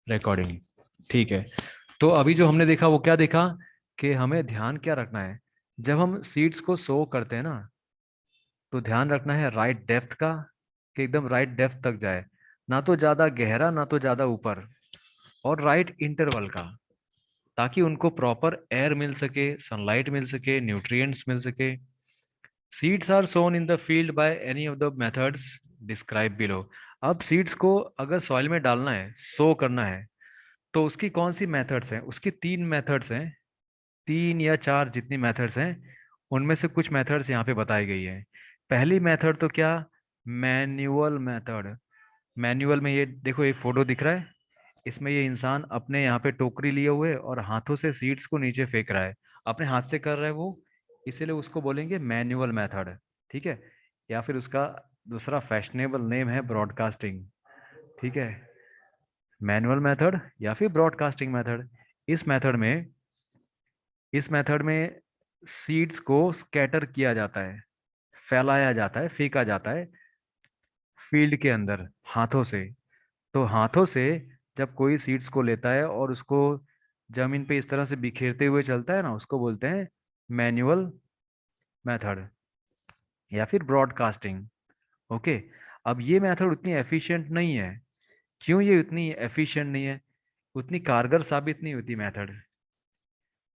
Recording. ठीक है। तो अभी जो हमने देखा वो क्या देखा, कि हमें ध्यान क्या रखना है जब हम सीड्स को सो करते हैं ना, तो ध्यान रखना है राइट डेप्थ का, कि एकदम राइट डेप्थ तक जाए, ना तो ज्यादा गहरा ना तो ज्यादा ऊपर, और राइट इंटरवल का, ताकि उनको प्रॉपर एयर मिल सके, सनलाइट मिल सके, न्यूट्रिएंट्स मिल सके। Seeds are sown in the field by any of the methods describe below. अब सीड्स को अगर सॉइल में डालना है, सो करना है, तो उसकी कौन सी मेथड्स हैं? उसकी तीन मेथड्स हैं, तीन या चार जितनी मेथड्स हैं, उनमें से कुछ मेथड्स यहाँ पे बताई गई है। पहली मेथड तो क्या, मैन्युअल मेथड। मैन्युअल में ये देखो, एक फोटो दिख रहा है, इसमें ये इंसान अपने यहाँ पे टोकरी लिए हुए और हाथों से सीड्स को नीचे फेंक रहा है, अपने हाथ से कर रहा है वो, इसीलिए उसको बोलेंगे मैन्युअल मेथड। ठीक है। या फिर उसका दूसरा फैशनेबल नेम है ब्रॉडकास्टिंग। ठीक है। मैनुअल मेथड या फिर ब्रॉडकास्टिंग मेथड। इस मेथड में इस मेथड में सीड्स को स्कैटर किया जाता है, फैलाया जाता है, फेंका जाता है फील्ड के अंदर हाथों से। तो हाथों से जब कोई सीड्स को लेता है और उसको जमीन पे इस तरह से बिखेरते हुए चलता है ना, उसको बोलते हैं मैनुअल मेथड या फिर ब्रॉडकास्टिंग। ओके। अब ये मेथड उतनी एफिशिएंट नहीं है। क्यों ये उतनी एफिशिएंट नहीं है, उतनी कारगर साबित नहीं होती मेथड?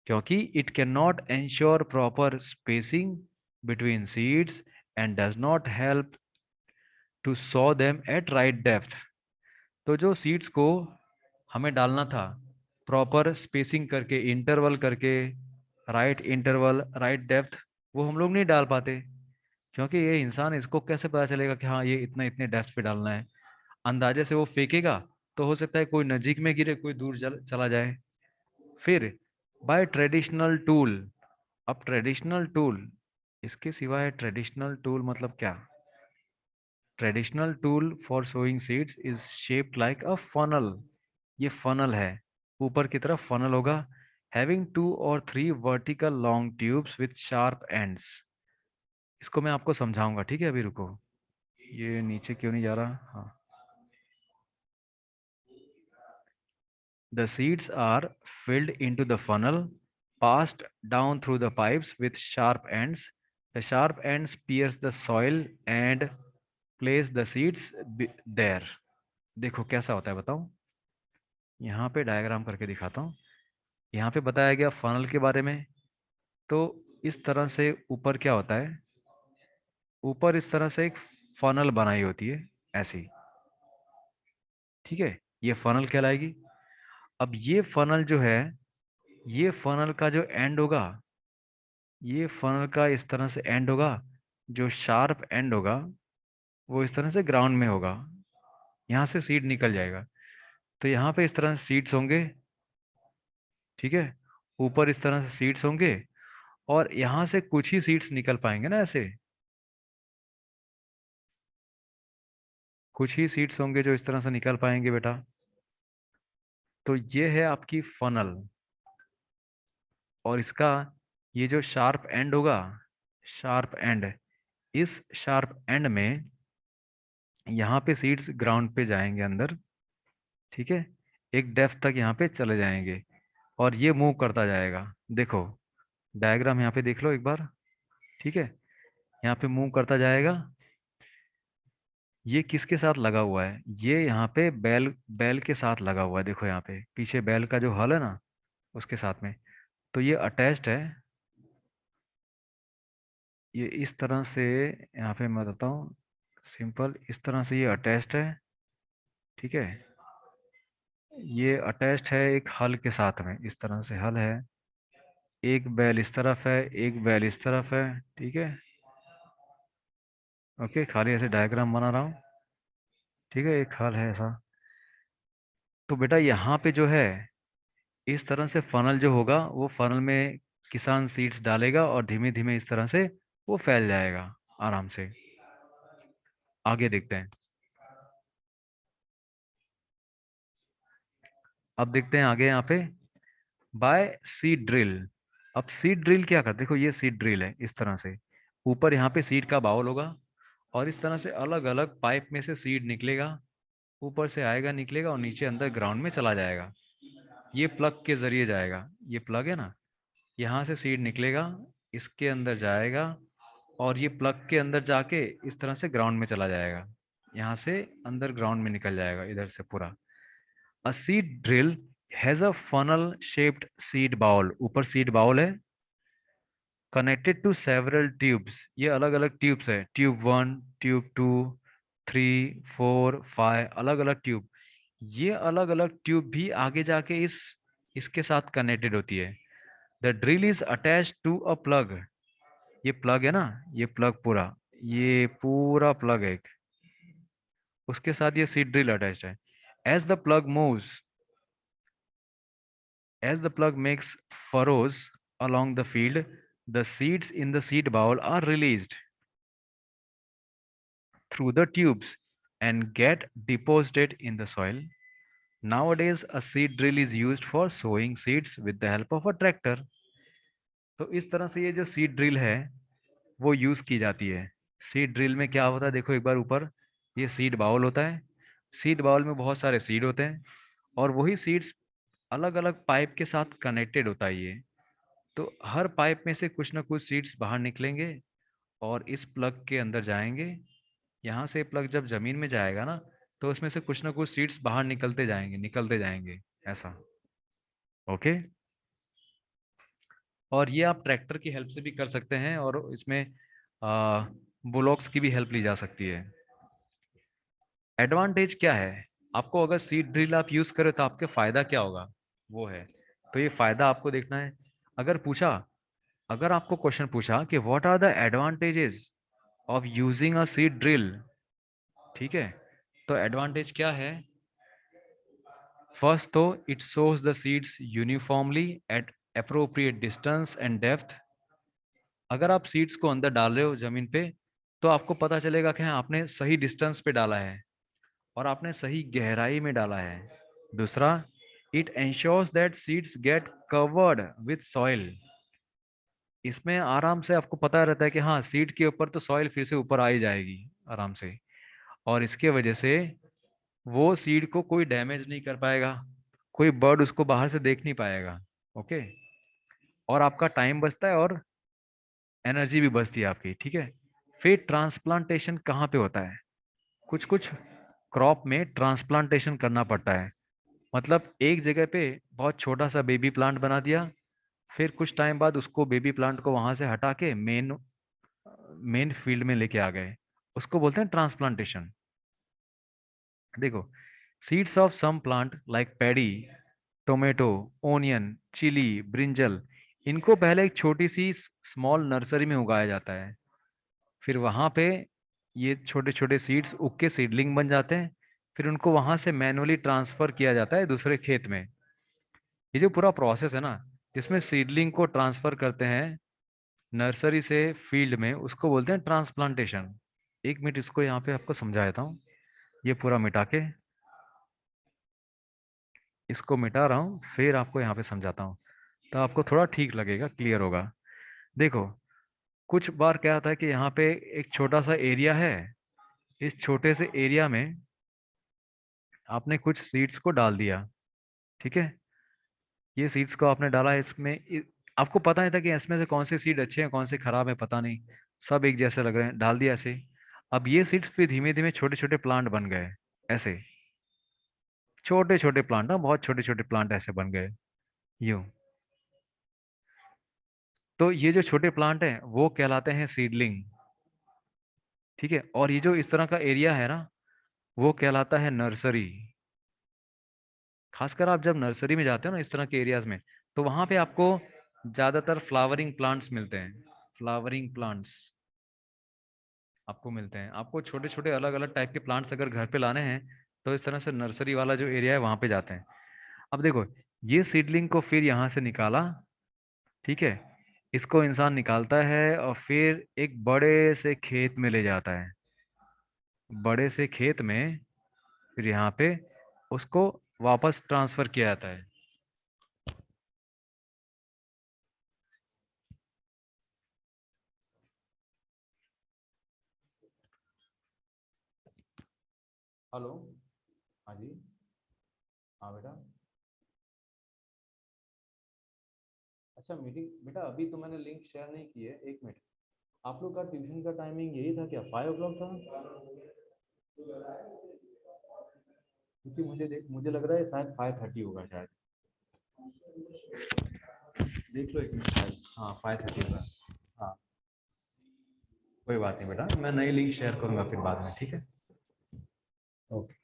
क्योंकि it can not ensure proper spacing between seeds and does not help to sow them at right depth. तो जो सीड्स को हमें डालना था प्रॉपर स्पेसिंग करके, इंटरवल करके, राइट इंटरवल, राइट डेप्थ, वो हम लोग नहीं डाल पाते। क्योंकि ये इंसान, इसको कैसे पता चलेगा कि हाँ ये इतना इतने डेप्थ पे डालना है? अंदाजे से वो फेंकेगा तो हो सकता है कोई नजीक में गिरे, कोई दूर चला जाए। फिर बाय ट्रेडिशनल टूल। अब ट्रेडिशनल टूल, इसके सिवाय ट्रेडिशनल टूल मतलब क्या? Traditional tool for sowing seeds is shaped like a funnel. ये फनल है, ऊपर की तरफ फनल होगा, हैविंग टू और three vertical long tubes with sharp ends. इसको मैं आपको समझाऊंगा, ठीक है? अभी रुको, ये नीचे क्यों नहीं जा रहा? हाँ। The seeds are filled into the funnel, passed down through the pipes with sharp ends. The sharp ends pierce the soil and place the seeds there. देखो कैसा होता है बताओ, यहाँ पे डायग्राम करके दिखाता हूँ। यहाँ पे बताया गया फनल के बारे में। तो इस तरह से ऊपर क्या होता है, ऊपर इस तरह से एक फनल बनाई होती है, ऐसी। ठीक है। ये फनल कहलाएगी। अब ये फनल जो है, ये फनल का जो एंड होगा, ये फनल का इस तरह से एंड होगा, जो शार्प एंड होगा वो इस तरह से ग्राउंड में होगा, यहाँ से सीड निकल जाएगा। तो यहाँ पे इस तरह से सीड्स होंगे। ठीक है। ऊपर इस तरह से सीड्स होंगे, और यहाँ से कुछ ही सीड्स निकल पाएंगे ना, ऐसे कुछ ही सीड्स होंगे जो इस तरह से निकल पाएंगे बेटा। तो ये है आपकी फनल। और इसका ये जो शार्प एंड होगा, शार्प एंड, इस शार्प एंड में यहाँ पे सीड्स ग्राउंड पे जाएंगे अंदर। ठीक है। एक डेप्थ तक यहाँ पे चले जाएंगे, और ये मूव करता जाएगा। देखो डायग्राम यहाँ पे देख लो एक बार। ठीक है। यहाँ पे मूव करता जाएगा। ये किसके साथ लगा हुआ है? ये यहाँ पे बैल, बैल के साथ लगा हुआ है। देखो यहाँ पे पीछे बैल का जो हल है ना, उसके साथ में। तो ये अटैच्ड है, ये इस तरह से। यहाँ पे मैं बताता हूँ सिंपल, इस तरह से ये अटैच्ड है। ठीक है। ये अटैच्ड है एक हल के साथ में, इस तरह से हल है। एक बैल इस तरफ है, एक बैल इस तरफ है। ठीक है। ओके, खाली ऐसे डायग्राम बना रहा हूँ। ठीक है, एक हल है ऐसा। तो बेटा यहाँ पे जो है, इस तरह से फनल जो होगा, वो फनल में किसान सीड्स डालेगा और धीमे धीमे इस तरह से वो फैल जाएगा आराम से। आगे देखते हैं। अब देखते हैं आगे यहाँ पे, बाय सीड ड्रिल। अब सीड ड्रिल क्या करते, देखो ये सीड ड्रिल है, इस तरह से ऊपर यहाँ पे सीड का बाउल होगा, और इस तरह से अलग अलग पाइप में से सीड निकलेगा। ऊपर से आएगा, निकलेगा और नीचे अंदर ग्राउंड में चला जाएगा। ये प्लग के जरिए जाएगा। ये प्लग है ना, यहाँ से सीड निकलेगा, इसके अंदर जाएगा, और ये प्लग के अंदर जाके इस तरह से ग्राउंड में चला जाएगा। यहाँ से अंदर ग्राउंड में निकल जाएगा इधर से पूरा। A seed drill has a funnel shaped seed bowl. ऊपर सीड बाउल है, कनेक्टेड टू सेवरल ट्यूब्स। ये अलग अलग ट्यूब्स है, ट्यूब 1, ट्यूब 2, 3, 4, 5, अलग अलग ट्यूब। ये अलग अलग ट्यूब भी आगे जाके इसके साथ कनेक्टेड होती है। The drill is attach to a plug. ये प्लग है ना, ये प्लग पूरा, ये पूरा प्लग है एक, उसके साथ ये सीड ड्रिल अटैच्ड है। As the plug moves, as the plug makes furrows along the field, the seeds in the seed bowl are released through the tubes and get deposited in the soil. Nowadays, a seed drill is used for sowing seeds with the help of a tractor. तो इस तरह से ये जो seed drill है वो use की जाती है। सीड ड्रिल में क्या होता है, देखो एक बार ऊपर, ये सीड बाउल होता है। सीड बाउल में बहुत सारे सीड होते हैं, और वही सीड्स अलग अलग पाइप के साथ कनेक्टेड होता है ये। तो हर पाइप में से कुछ ना कुछ सीड्स बाहर निकलेंगे और इस प्लग के अंदर जाएंगे। यहाँ से प्लग जब जमीन में जाएगा ना, तो उसमें से कुछ ना कुछ सीड्स बाहर निकलते जाएंगे, निकलते जाएंगे, ऐसा। ओके। और ये आप ट्रैक्टर की हेल्प से भी कर सकते हैं, और इसमें बुलॉक्स की भी हेल्प ली जा सकती है। एडवांटेज क्या है, आपको अगर सीड ड्रिल आप यूज करें तो आपके फायदा क्या होगा, वो है। तो ये फायदा आपको देखना है। अगर पूछा, अगर आपको क्वेश्चन पूछा कि what are the advantages of using a seed drill, ठीक है, तो एडवांटेज क्या है। फर्स्ट तो इट सोर्स the seeds uniformly at appropriate distance and depth. अगर आप सीड्स को अंदर डाल रहे हो जमीन पे, तो आपको पता चलेगा कि हाँ आपने सही डिस्टेंस पे डाला है और आपने सही गहराई में डाला है। दूसरा, it ensures that seeds get covered with soil. इसमें आराम से आपको पता रहता है कि हाँ सीड के ऊपर तो सॉइल फिर से ऊपर आ ही जाएगी आराम से, और इसके वजह से वो सीड को कोई डैमेज नहीं कर पाएगा, कोई बर्ड उसको बाहर से देख नहीं पाएगा। ओके। और आपका टाइम बचता है और एनर्जी भी बचती है आपकी, ठीक है। फिर ट्रांसप्लांटेशन कहाँ पे होता है, कुछ कुछ क्रॉप में ट्रांसप्लांटेशन करना पड़ता है। मतलब एक जगह पे बहुत छोटा सा बेबी प्लांट बना दिया, फिर कुछ टाइम बाद उसको बेबी प्लांट को वहां से हटा के मेन मेन फील्ड में लेके आ गए, उसको बोलते हैं ट्रांसप्लांटेशन। देखो, seeds of some plant like paddy, tomato, onion, chilli, brinjal, इनको पहले एक छोटी सी स्मॉल नर्सरी में उगाया जाता है। फिर वहां पे ये छोटे छोटे सीड्स उग के सीडलिंग बन जाते हैं। फिर उनको वहां से मैनुअली ट्रांसफर किया जाता है दूसरे खेत में। ये जो पूरा प्रोसेस है ना, जिसमें सीडलिंग को ट्रांसफर करते हैं नर्सरी से फील्ड में, उसको बोलते हैं ट्रांसप्लांटेशन। एक मिनट, इसको यहाँ पे आपको समझा देता हूँ। ये पूरा मिटा के, इसको मिटा रहा हूँ, फिर आपको यहाँ पे समझाता हूँ, तो आपको थोड़ा ठीक लगेगा, क्लियर होगा। देखो, कुछ बार क्या होता है कि यहाँ पे एक छोटा सा एरिया है, इस छोटे से एरिया में आपने कुछ सीड्स को डाल दिया, ठीक है। ये सीड्स को आपने डाला, आपको पता नहीं था कि इसमें से कौन से सीड अच्छे हैं कौन से खराब है, पता नहीं, सब एक जैसे लग रहे हैं, डाल दिया ऐसे। अब ये सीड्स फिर धीमे धीमे छोटे छोटे प्लांट बन गए, ऐसे छोटे छोटे प्लांट ना, बहुत छोटे छोटे प्लांट ऐसे बन गए, यूं। तो ये जो छोटे प्लांट हैं वो कहलाते हैं सीडलिंग, ठीक है। और ये जो इस तरह का एरिया है ना, वो कहलाता है नर्सरी। खासकर आप जब नर्सरी में जाते हो ना इस तरह के एरियाज में, तो वहां पे आपको ज्यादातर फ्लावरिंग प्लांट्स मिलते हैं। फ्लावरिंग प्लांट्स आपको मिलते हैं। आपको छोटे छोटे अलग अलग टाइप के प्लांट्स अगर घर पे लाने हैं, तो इस तरह से नर्सरी वाला जो एरिया है वहां पे जाते हैं। अब देखो, ये सीडलिंग को फिर यहाँ से निकाला, ठीक है, इसको इंसान निकालता है और फिर एक बड़े से खेत में ले जाता है। बड़े से खेत में फिर यहाँ पे उसको वापस ट्रांसफर किया जाता है। हेलो। हाँ जी। हाँ बेटा। अच्छा मीटिंग बेटा अभी तो मैंने लिंक शेयर नहीं की है, एक मिनट। आप लोग का ट्यूशन का टाइमिंग यही था क्या, 5 o'clock था? क्योंकि मुझे लग रहा है शायद 5:30 होगा शायद। देख लो एक मिनट, शायद हाँ 5:30 होगा। हाँ कोई बात नहीं बेटा, मैं नई लिंक शेयर करूंगा फिर बाद में, ठीक है। ओके।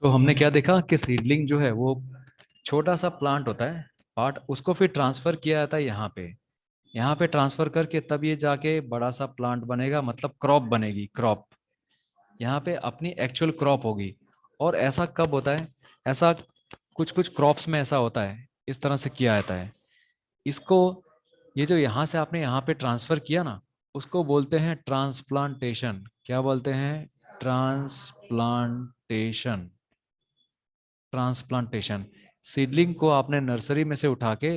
तो हमने क्या देखा कि सीडलिंग जो है वो छोटा सा प्लांट होता है, पार्ट, उसको फिर ट्रांसफर किया जाता है यहाँ पे। यहाँ पे ट्रांसफर करके तब ये जाके बड़ा सा प्लांट बनेगा, मतलब क्रॉप बनेगी, क्रॉप। यहाँ पे अपनी एक्चुअल क्रॉप होगी। और ऐसा कब होता है? ऐसा कुछ कुछ क्रॉप्स में ऐसा होता है, इस तरह से किया जाता है इसको। ये जो यहाँ से आपने यहाँ पे ट्रांसफर किया ना, उसको बोलते हैं ट्रांसप्लांटेशन। क्या बोलते हैं? ट्रांसप्लांटेशन। ट्रांसप्लांटेशन। सीडलिंग को आपने नर्सरी में से उठा के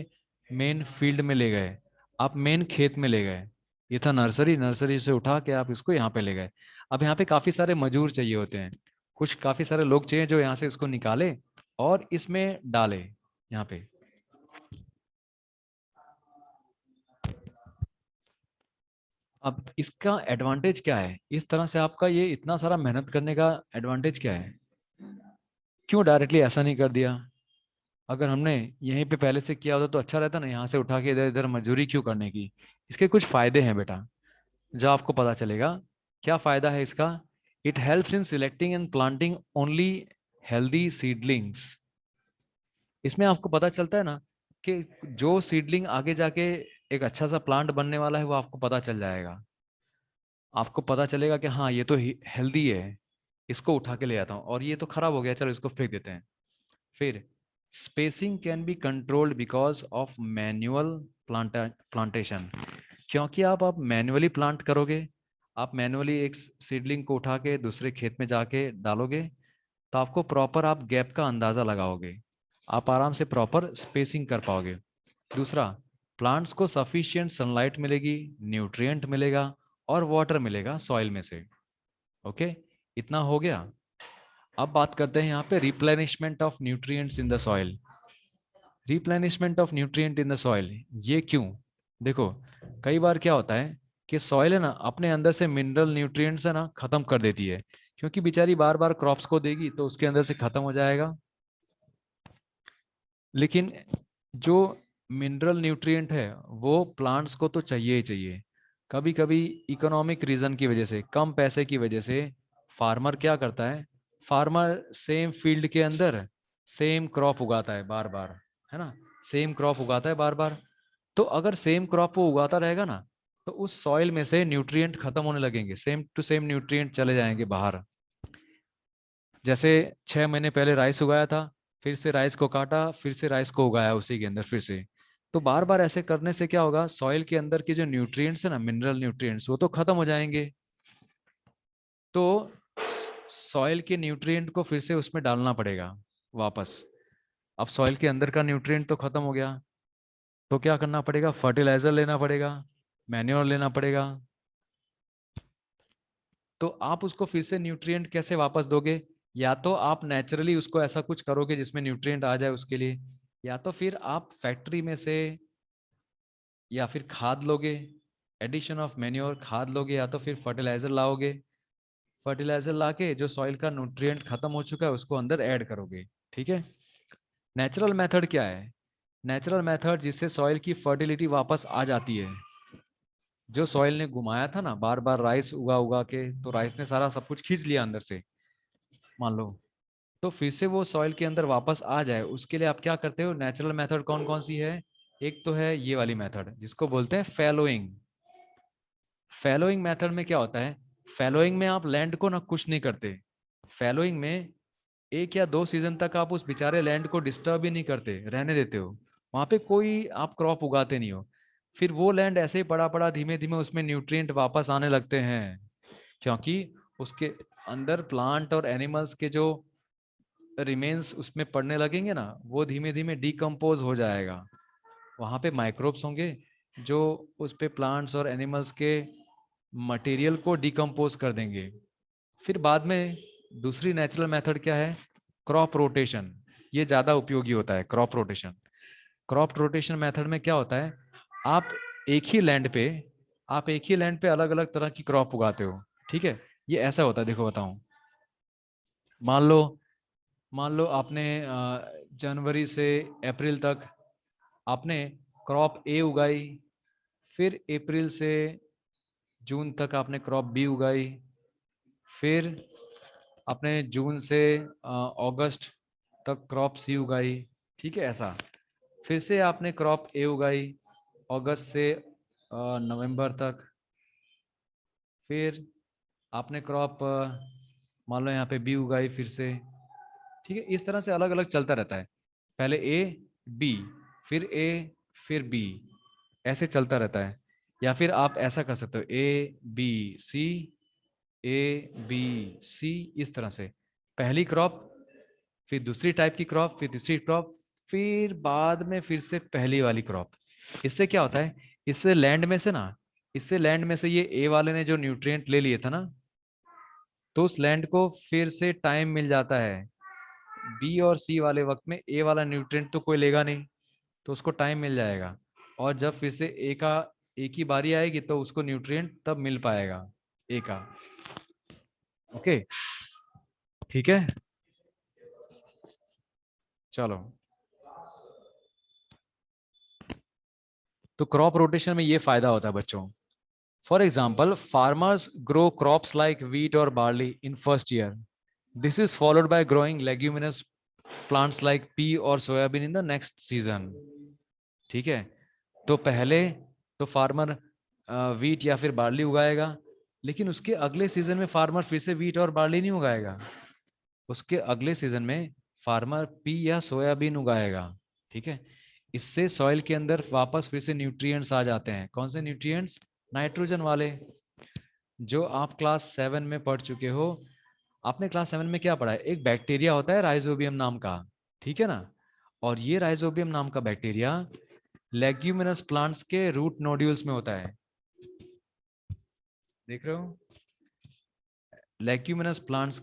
मेन फील्ड में ले गए, आप मेन खेत में ले गए। ये था नर्सरी, नर्सरी से उठा के आप इसको यहाँ पे ले गए। अब यहाँ पे काफी सारे मजदूर चाहिए होते हैं, कुछ काफी सारे लोग चाहिए जो यहाँ से इसको निकाले और इसमें डाले यहाँ पे। अब इसका एडवांटेज क्या है, इस तरह से आपका ये इतना सारा मेहनत करने का एडवांटेज क्या है? क्यों डायरेक्टली ऐसा नहीं कर दिया? अगर हमने यहीं पे पहले से किया होता तो अच्छा रहता ना, यहाँ से उठा के इधर इधर मजदूरी क्यों करने की। इसके कुछ फायदे हैं बेटा, जो आपको पता चलेगा। क्या फायदा है इसका? It helps in selecting and planting only healthy seedlings. इसमें आपको पता चलता है ना कि जो सीडलिंग आगे जाके एक अच्छा सा प्लांट बनने वाला है वो आपको पता चल जाएगा। आपको पता चलेगा कि हाँ ये तो हेल्दी है, इसको उठा के ले आता हूँ, और ये तो खराब हो गया, चलो इसको फेंक देते हैं। फिर spacing can be controlled because of manual plantation. क्योंकि आप मैन्युअली प्लांट करोगे, आप मैन्युअली एक सीडलिंग को उठा के दूसरे खेत में जाके डालोगे, तो आपको प्रॉपर आप गैप का अंदाजा लगाओगे, आप आराम से प्रॉपर स्पेसिंग कर पाओगे। दूसरा, प्लांट्स को सफिशिएंट सनलाइट मिलेगी, न्यूट्रिएंट मिलेगा और वाटर मिलेगा सॉइल में से। ओके, इतना हो गया। अब बात करते हैं यहाँ पे replenishment of nutrients in the soil. Replenishment of nutrient in the soil, ये क्यों? देखो, कई बार क्या होता है कि सॉइल है ना अपने अंदर से मिनरल न्यूट्रिएंट्स है ना खत्म कर देती है, क्योंकि बेचारी बार बार क्रॉप्स को देगी तो उसके अंदर से खत्म हो जाएगा। लेकिन जो मिनरल न्यूट्रिएंट है वो प्लांट्स को तो चाहिए ही चाहिए। कभी कभी इकोनॉमिक रीजन की वजह से, कम पैसे की वजह से, फार्मर क्या करता है, फार्मर सेम फील्ड के अंदर सेम क्रॉप उगाता है बार बार, है ना, सेम क्रॉप उगाता है बार बार। तो अगर सेम क्रॉप वो उगाता रहेगा ना, तो उस सॉइल में से न्यूट्रिएंट खत्म होने लगेंगे, सेम टू सेम न्यूट्रिएंट चले जाएंगे बाहर। जैसे 6 महीने पहले राइस उगाया था, फिर से राइस को काटा, फिर से राइस को उगाया उसी के अंदर फिर से। तो बार बार ऐसे करने से क्या होगा, सॉइल के अंदर के जो न्यूट्रिएंट्स है ना, मिनरल न्यूट्रिएंट्स, वो तो खत्म हो जाएंगे। तो सॉइल के न्यूट्रिएंट को फिर से उसमें डालना पड़ेगा वापस। अब सॉइल के अंदर का न्यूट्रिएंट तो खत्म हो गया, तो क्या करना पड़ेगा, फर्टिलाइजर लेना पड़ेगा, मैन्योर लेना पड़ेगा। तो आप उसको फिर से न्यूट्रिएंट कैसे वापस दोगे? या तो आप नेचुरली उसको ऐसा कुछ करोगे जिसमें न्यूट्रिएंट आ जाए उसके लिए, या तो फिर आप फैक्ट्री में से या फिर खाद लोगे, एडिशन ऑफ मैन्योर, खाद लोगे, या तो फिर फर्टिलाइजर लाओगे। फर्टिलाइजर लाके जो सॉइल का न्यूट्रिएंट खत्म हो चुका है उसको अंदर ऐड करोगे। ठीक है। नेचुरल मेथड क्या है? नेचुरल मेथड जिससे सॉइल की फर्टिलिटी वापस आ जाती है। जो सॉइल ने घुमाया था ना बार बार राइस उगा उगा के, तो राइस ने सारा सब कुछ खींच लिया अंदर से, मान लो। तो फिर से वो सॉइल के अंदर वापस आ जाए उसके लिए आप क्या करते हो? नेचुरल मेथड कौन कौन सी है? एक तो है ये वाली मेथड जिसको बोलते हैं फैलोइंग। फैलोइंग मेथड में क्या होता है, फैलोइंग में आप लैंड को ना कुछ नहीं करते। फैलोइंग में 1 या 2 सीजन तक आप उस बेचारे लैंड को डिस्टर्ब ही नहीं करते, रहने देते हो। वहां पे कोई आप क्रॉप उगाते नहीं हो। फिर वो लैंड ऐसे ही पड़ा पड़ा धीमे धीमे उसमें न्यूट्रिएंट वापस आने लगते हैं, क्योंकि उसके अंदर प्लांट और एनिमल्स के जो रिमेन्स उसमें पड़ने लगेंगे ना, वो धीमे धीमे डिकम्पोज हो जाएगा। वहाँ पे माइक्रोब्स होंगे जो उस पे प्लांट्स और एनिमल्स के मटेरियल को डिकम्पोज कर देंगे। फिर बाद में दूसरी नेचुरल मेथड क्या है, क्रॉप रोटेशन। ये ज़्यादा उपयोगी होता है crop rotation. Crop rotation method में क्या होता है, आप एक ही लैंड पे आप एक ही लैंड पे अलग अलग तरह की क्रॉप उगाते हो। ठीक है, ये ऐसा होता है, देखो बताऊं। मान लो मान लो आपने जनवरी से अप्रैल तक आपने क्रॉप ए उगाई। फिर अप्रैल से जून तक आपने क्रॉप बी उगाई। फिर आपने जून से अगस्त तक क्रॉप सी उगाई। ठीक है, ऐसा। फिर से आपने क्रॉप ए उगाई अगस्त से नवंबर तक। फिर आपने क्रॉप मान लो यहाँ पे बी उगाई फिर से। ठीक है, इस तरह से अलग अलग चलता रहता है। पहले ए, बी, फिर ए, फिर बी, ऐसे चलता रहता है। या फिर आप ऐसा कर सकते हो, A B C, A B C, इस तरह से। पहली क्रॉप, फिर दूसरी टाइप की क्रॉप, फिर तीसरी क्रॉप, फिर बाद में फिर से पहली वाली क्रॉप। इससे क्या होता है, इससे लैंड में से ये ए वाले ने जो न्यूट्रिएंट ले लिए था ना, तो उस लैंड को फिर से टाइम मिल जाता है। बी और सी वाले वक्त में ए वाला न्यूट्रिएंट तो कोई लेगा नहीं, तो उसको टाइम मिल जाएगा। और जब फिर से ए की बारी आएगी तो उसको न्यूट्रिएंट तब मिल पाएगा, ए का। ओके, ठीक है, चलो। तो क्रॉप रोटेशन में ये फायदा होता है बच्चों। For example, farmers grow crops like wheat और barley in first year. This is followed by growing leguminous plants like pea और soybean in the next season. ठीक है, तो पहले तो फार्मर वीट या फिर बार्ली उगाएगा, लेकिन उसके अगले सीजन में फार्मर फिर से वीट और बार्ली नहीं उगाएगा। उसके अगले सीजन में फार्मर पी या सोयाबीन उगाएगा। ठीक है, इससे सॉइल के अंदर वापस फिर से न्यूट्रिएंट्स आ जाते हैं। कौन से न्यूट्रिएंट्स? नाइट्रोजन वाले, जो आप क्लास 7 में पढ़ चुके हो। आपने क्लास 7 में क्या पढ़ा है, एक बैक्टीरिया होता है राइजोबियम नाम का। ठीक है ना, और ये राइजोबियम नाम का बैक्टीरिया लेग्यूमिनस प्लांट्स के रूट नोड्यूल्स में होता है। देख रहे हो, लेग्यूमिनस प्लांट्स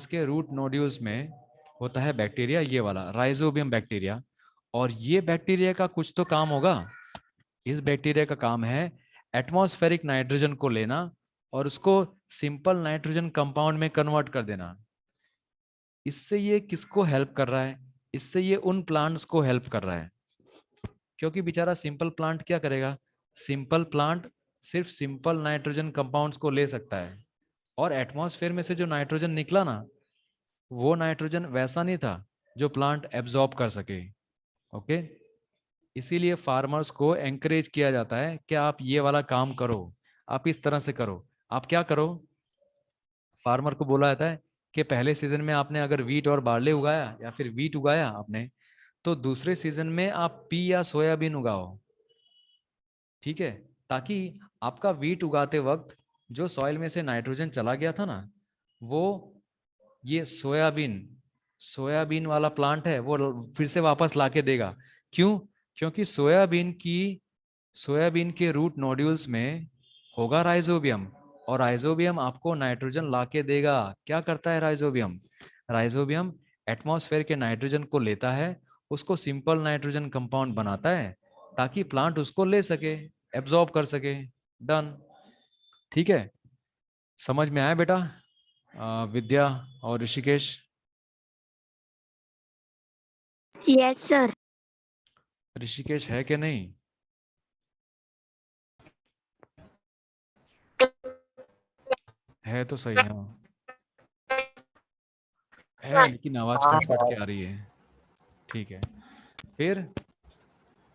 के रूट नोड्यूल्स में होता है बैक्टीरिया, ये वाला राइजोबियम बैक्टीरिया। और ये बैक्टीरिया का कुछ तो काम होगा। इस बैक्टीरिया का काम है एटमॉस्फेरिक नाइट्रोजन को लेना और उसको सिंपल नाइट्रोजन कंपाउंड में कन्वर्ट कर देना। इससे ये किसको हेल्प कर रहा है? इससे ये उन प्लांट्स को हेल्प कर रहा है, क्योंकि बेचारा सिंपल प्लांट क्या करेगा? सिंपल प्लांट सिर्फ सिंपल नाइट्रोजन कंपाउंड्स को ले सकता है, और एटमॉस्फेयर में से जो नाइट्रोजन निकला ना, वो नाइट्रोजन वैसा नहीं था जो प्लांट एब्जॉर्ब कर सके। ओके, इसीलिए फार्मर्स को एंकरेज किया जाता है कि आप ये वाला काम करो, आप इस तरह से करो। आप क्या करो, फार्मर को बोला जाता है कि पहले सीजन में आपने अगर वीट और बार्ले उगाया या फिर वीट उगाया आपने, तो दूसरे सीजन में आप पी या सोयाबीन उगाओ। ठीक है, ताकि आपका वीट उगाते वक्त जो सॉइल में से नाइट्रोजन चला गया था ना, वो ये सोयाबीन वाला प्लांट है वो फिर से वापस लाके देगा। क्यों? क्योंकि सोयाबीन के रूट नोड्यूल्स में होगा राइजोबियम, और राइजोबियम आपको नाइट्रोजन लाके देगा। क्या करता है राइजोबियम? राइजोबियम एटमॉस्फेयर के नाइट्रोजन को लेता है, उसको सिंपल नाइट्रोजन कंपाउंड बनाता है, ताकि प्लांट उसको ले सके, एब्जॉर्ब कर सके। डन। ठीक है, समझ में आया बेटा? विद्या और ऋषिकेश? Yes sir. ऋषिकेश है कि नहीं? है तो सही, हाँ है, लेकिन आवाज हाँ कट कट सर। के आ रही है। ठीक है, फिर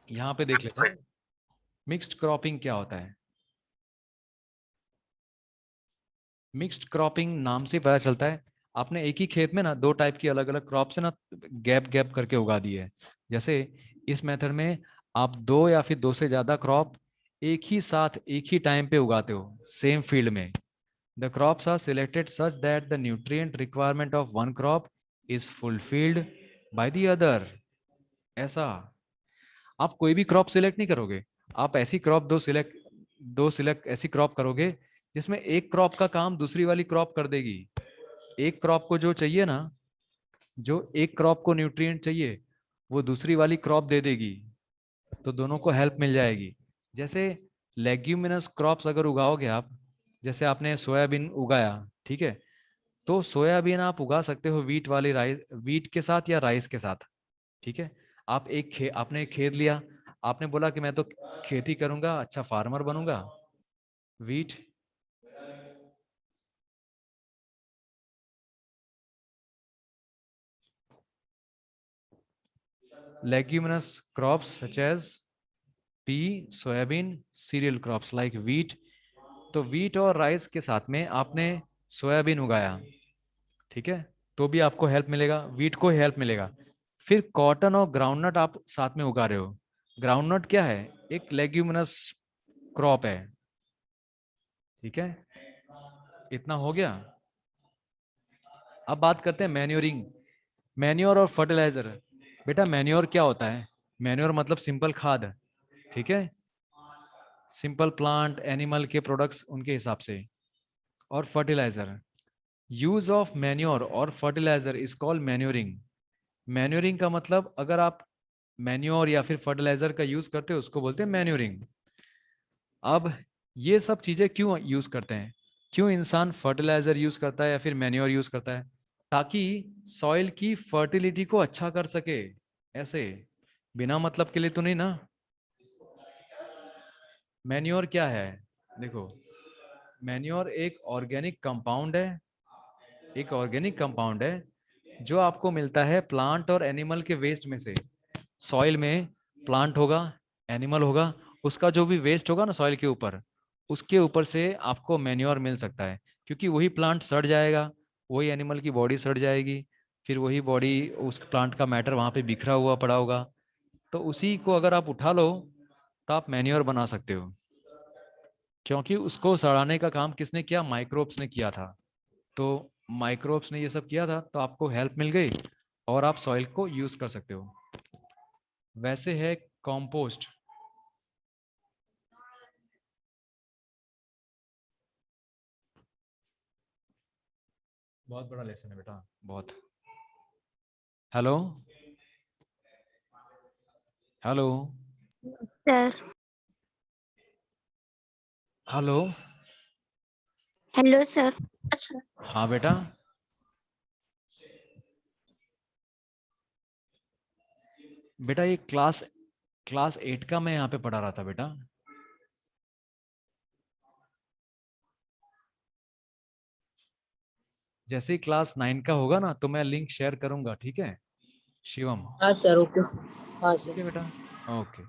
यहाँ पे देख लेते हैं मिक्स्ड क्रॉपिंग क्या होता है। मिक्स्ड क्रॉपिंग नाम से पता चलता है, आपने एक ही खेत में ना दो टाइप की अलग अलग क्रॉप से ना गैप गैप करके उगा दी है। जैसे इस मेथड में आप दो या फिर दो से ज्यादा क्रॉप एक ही साथ एक ही टाइम पे उगाते हो सेम फील्ड में। The crops are selected such that the nutrient requirement of one crop is fulfilled by the other. ऐसा आप कोई भी क्रॉप सिलेक्ट नहीं करोगे, आप ऐसी क्रॉप दो सिलेक्ट ऐसी क्रॉप करोगे जिसमें एक क्रॉप का काम दूसरी वाली क्रॉप कर देगी। एक क्रॉप को जो चाहिए ना, जो एक क्रॉप को न्यूट्रिएंट चाहिए वो दूसरी वाली क्रॉप दे देगी, तो दोनों को हेल्प मिल जाएगी। जैसे लेग्यूमिनस क्रॉप्स अगर उगाओगे आप, जैसे आपने सोयाबीन उगाया, ठीक है, तो सोयाबीन आप उगा सकते हो वीट वाली राइस, वीट के साथ या राइस के साथ, ठीक है। आप आपने एक खेत लिया, आपने बोला कि मैं तो खेती करूंगा, अच्छा फार्मर बनूंगा, wheat. Leguminous crops such as pea, soybean, cereal crops like wheat. तो वीट और राइस के साथ में आपने सोयाबीन उगाया, ठीक है, तो भी आपको हेल्प मिलेगा, वीट को हेल्प मिलेगा। फिर कॉटन और ग्राउंडनट आप साथ में उगा रहे हो। ग्राउंडनट क्या है? एक लेग्यूमिनस क्रॉप है, ठीक है। इतना हो गया। अब बात करते हैं मैन्योरिंग, मैन्योर और फर्टिलाइजर। बेटा मैन्योर क्या होता है? मैन्योर मतलब सिंपल खाद, ठीक है, सिंपल प्लांट एनिमल के प्रोडक्ट्स उनके हिसाब से। और फर्टिलाइजर, यूज ऑफ मैन्योर और fertiliser is called manuring. Manuring का मतलब अगर आप मैन्योर या फिर फर्टिलाइजर का यूज करते हो उसको बोलते हैं मैन्योरिंग। अब ये सब चीजें क्यों यूज करते हैं, क्यों इंसान फर्टिलाइजर यूज करता है या फिर मैन्योर यूज करता है? ताकि सॉइल की फर्टिलिटी को अच्छा कर सके। ऐसे बिना मतलब के लिए तो नहीं ना। मैन्योर क्या है? देखो, मैन्योर एक ऑर्गेनिक कंपाउंड है, एक ऑर्गेनिक कंपाउंड है जो आपको मिलता है प्लांट और एनिमल के वेस्ट में से। सॉइल में प्लांट होगा, एनिमल होगा, उसका जो भी वेस्ट होगा ना सॉइल के ऊपर, उसके ऊपर से आपको मैन्योर मिल सकता है। क्योंकि वही प्लांट सड़ जाएगा, वही एनिमल की बॉडी सड़ जाएगी, फिर वही बॉडी, उस प्लांट का मैटर वहाँ पे बिखरा हुआ पड़ा होगा, तो उसी को अगर आप उठा लो तो आप मैन्योर बना सकते हो। क्योंकि उसको सड़ाने का काम किसने किया? माइक्रोब्स ने किया था। तो माइक्रोब्स ने ये सब किया था, तो आपको हेल्प मिल गई और आप सॉइल को यूज कर सकते हो। वैसे है कंपोस्ट। बहुत बड़ा लेसन है बेटा, बहुत। Hello, hello, sir. Hello. Hello sir. हाँ बेटा, बेटा ये क्लास क्लास 8 का मैं यहाँ पे पढ़ा रहा था बेटा। जैसे ही क्लास 9 का होगा ना तो मैं लिंक शेयर करूंगा, ठीक है शिवम? हाँ सर, ओके सर। हाँ ठीक सर। है बेटा, ओके।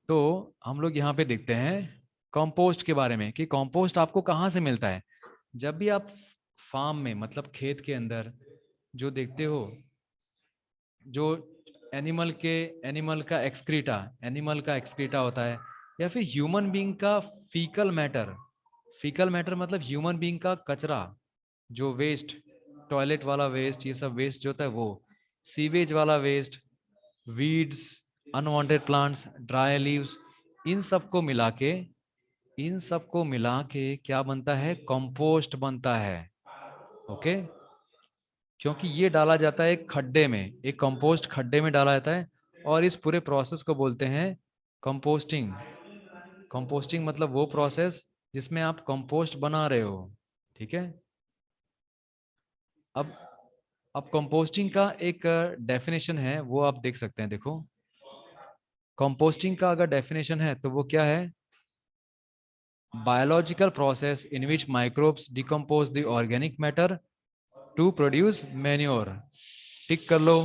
तो हम लोग यहाँ पे देखते हैं कंपोस्ट के बारे में कि कंपोस्ट आपको कहाँ से मिलता है। जब भी आप फार्म में मतलब खेत के अंदर जो देखते हो, जो एनिमल का एक्सक्रीटा होता है, या फिर ह्यूमन बीइंग का फीकल मैटर। फीकल मैटर मतलब ह्यूमन बीइंग का कचरा, जो वेस्ट, टॉयलेट वाला वेस्ट, ये सब वेस्ट जो होता है वो, सीवेज वाला waste, weeds, unwanted plants, dry leaves, इन सबको मिला के इन सबको मिला के क्या बनता है? कंपोस्ट बनता है। ओके, क्योंकि ये डाला जाता है एक खड्डे में, एक कंपोस्ट खड्डे में डाला जाता है, और इस पूरे प्रोसेस को बोलते हैं कंपोस्टिंग। कंपोस्टिंग मतलब वो प्रोसेस जिसमें आप कंपोस्ट बना रहे हो, ठीक है। अब अब कंपोस्टिंग का एक डेफिनेशन है, वो आप देख सकते हैं, देखो। कंपोस्टिंग का अगर डेफिनेशन है तो वो क्या है? Biological process in which microbes decompose the organic matter to produce manure. Tick कर लो।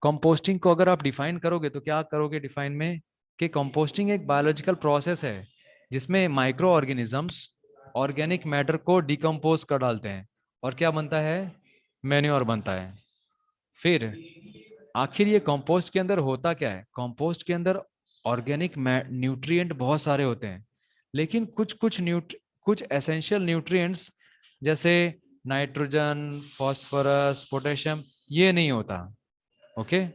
कंपोस्टिंग को अगर आप डिफाइन करोगे तो क्या करोगे डिफाइन में? कि कंपोस्टिंग एक बायोलॉजिकल प्रोसेस है जिसमें माइक्रो ऑर्गेनिजम्स ऑर्गेनिक मैटर को डिकम्पोज कर डालते हैं, और क्या बनता है? मैन्योर बनता है। फिर आखिर ये कंपोस्ट के अंदर होता क्या है? कंपोस्ट के अंदर ऑर्गेनिक न्यूट्रिएंट बहुत सारे होते हैं, लेकिन कुछ एसेंशियल न्यूट्रिएंट्स जैसे नाइट्रोजन, फास्फोरस, पोटेशियम, ये नहीं होता। ओके,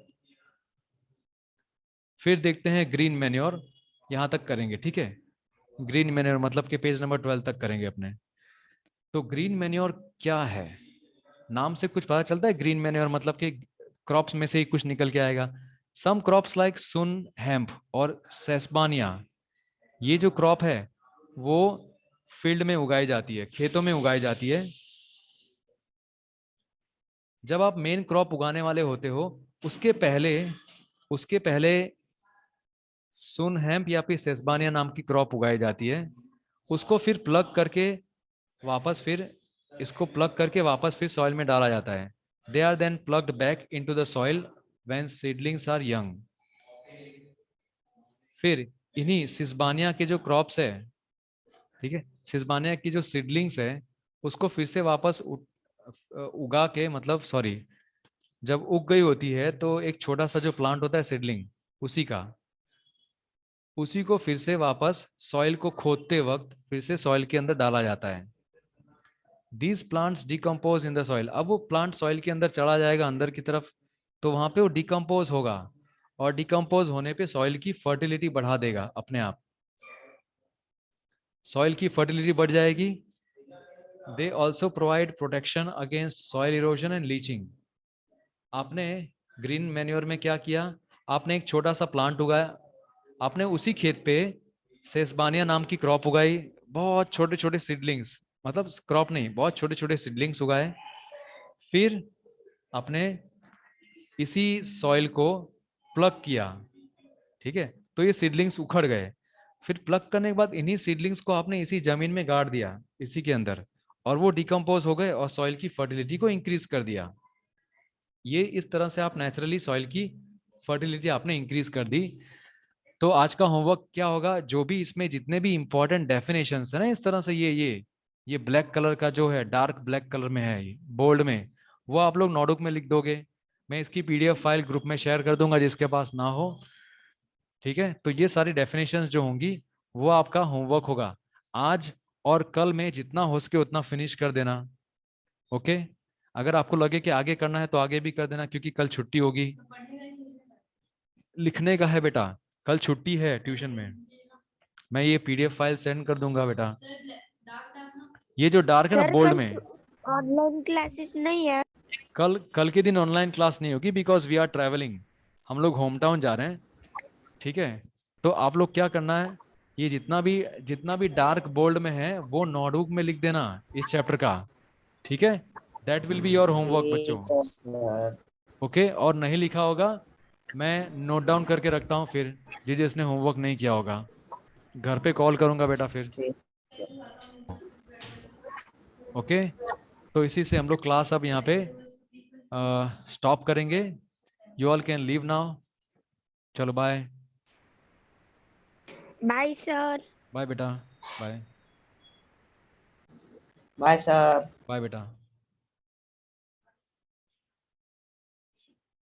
फिर देखते हैं ग्रीन मैन्योर, यहां तक करेंगे, ठीक है। ग्रीन मैन्योर मतलब कि पेज नंबर 12 तक करेंगे अपने। तो ग्रीन मैन्योर क्या है, नाम से कुछ पता चलता है। ग्रीन मैन्योर मतलब कि क्रॉप्स में से ही कुछ निकल के आएगा। सम क्रॉप्स लाइक सुन, हेम्प और सेस्बानिया, ये जो क्रॉप है वो फील्ड में उगाई जाती है, खेतों में उगाई जाती है। जब आप मेन क्रॉप उगाने वाले होते हो उसके पहले सुन, हेम्प या फिर सेस्बानिया नाम की क्रॉप उगाई जाती है। उसको फिर प्लग करके वापस फिर इसको प्लग करके वापस फिर सॉइल में डाला जाता है। They are then plugged back into the soil when seedlings are young. फिर इन्हीं सिस्बानिया के जो क्रॉप्स है, ठीक है, सिस्बानिया की जो सीडलिंग्स है उसको फिर से वापस उगा के, मतलब सॉरी, जब उग गई होती है तो एक छोटा सा जो प्लांट होता है सीडलिंग, उसी को फिर से वापस सॉइल को खोदते वक्त फिर से सॉइल के अंदर डाला जाता है। These plants decompose in the soil. अब वो प्लांट सॉइल के अंदर चला जाएगा अंदर की तरफ, तो वहां पे वो डिकम्पोज होगा, और डिकम्पोज होने पे सॉइल की फर्टिलिटी बढ़ा देगा अपने आप। सॉइल की फर्टिलिटी बढ़ जाएगी। They also provide protection against soil erosion and leaching. आपने ग्रीन मैन्योर में क्या किया, आपने एक छोटा सा प्लांट उगाया, आपने उसी खेत पे सेस्बानिया नाम की क्रॉप उगाई, बहुत छोटे छोटे सीडलिंग्स, मतलब क्रॉप नहीं, बहुत छोटे छोटे सीडलिंग्स उगाए। फिर आपने इसी सॉइल को प्लग किया, ठीक है, तो ये सीडलिंग्स उखड़ गए। फिर प्लग करने के बाद इन्हीं सीडलिंग्स को आपने इसी जमीन में गाड़ दिया, इसी के अंदर, और वो डिकम्पोज हो गए और सॉइल की फर्टिलिटी को इंक्रीज कर दिया। ये इस तरह से आप नेचुरली सॉइल की फर्टिलिटी आपने इंक्रीज कर दी। तो आज का होमवर्क क्या होगा, जो भी इसमें जितने भी इंपॉर्टेंट डेफिनेशंस है ना, इस तरह से ये ब्लैक कलर का जो है, डार्क ब्लैक कलर में है बोल्ड में, वो आप लोग नोटबुक में लिख दोगे। मैं इसकी पीडीएफ फाइल ग्रुप में शेयर कर दूंगा जिसके पास ना हो, ठीक है। तो ये सारी डेफिनेशंस जो होंगी वो आपका होमवर्क होगा आज और कल में, जितना हो सके उतना फिनिश कर देना। ओके, अगर आपको लगे कि आगे करना है तो आगे भी कर देना, क्योंकि कल छुट्टी होगी। लिखने का है बेटा, कल छुट्टी है ट्यूशन में। मैं ये पीडीएफ फाइल सेंड कर दूंगा बेटा, ये जो डार्क है ना सर बोल्ड कल में। ऑनलाइन क्लासेस नहीं है। कल के दिन ऑनलाइन क्लास नहीं होगी, बिकॉज वी आर ट्रैवलिंग, हम लोग होम टाउन जा रहे हैं, ठीक है। तो आप लोग क्या करना है, ये जितना भी डार्क बोल्ड में है वो नोटबुक में लिख देना इस चैप्टर का, ठीक है। That will be your homework बच्चों। ठीक है सर। ओके, और नहीं लिखा होगा मैं नोट डाउन करके रखता हूँ, फिर जिसने होमवर्क नहीं किया होगा घर पे कॉल करूंगा बेटा फिर। ठीक। ओके, तो इसी से हम लोग क्लास अब यहाँ पे स्टॉप करेंगे। You all can leave now. चलो बाय। Bye sir. बाय बेटा। बाय। Bye sir. बाय बेटा।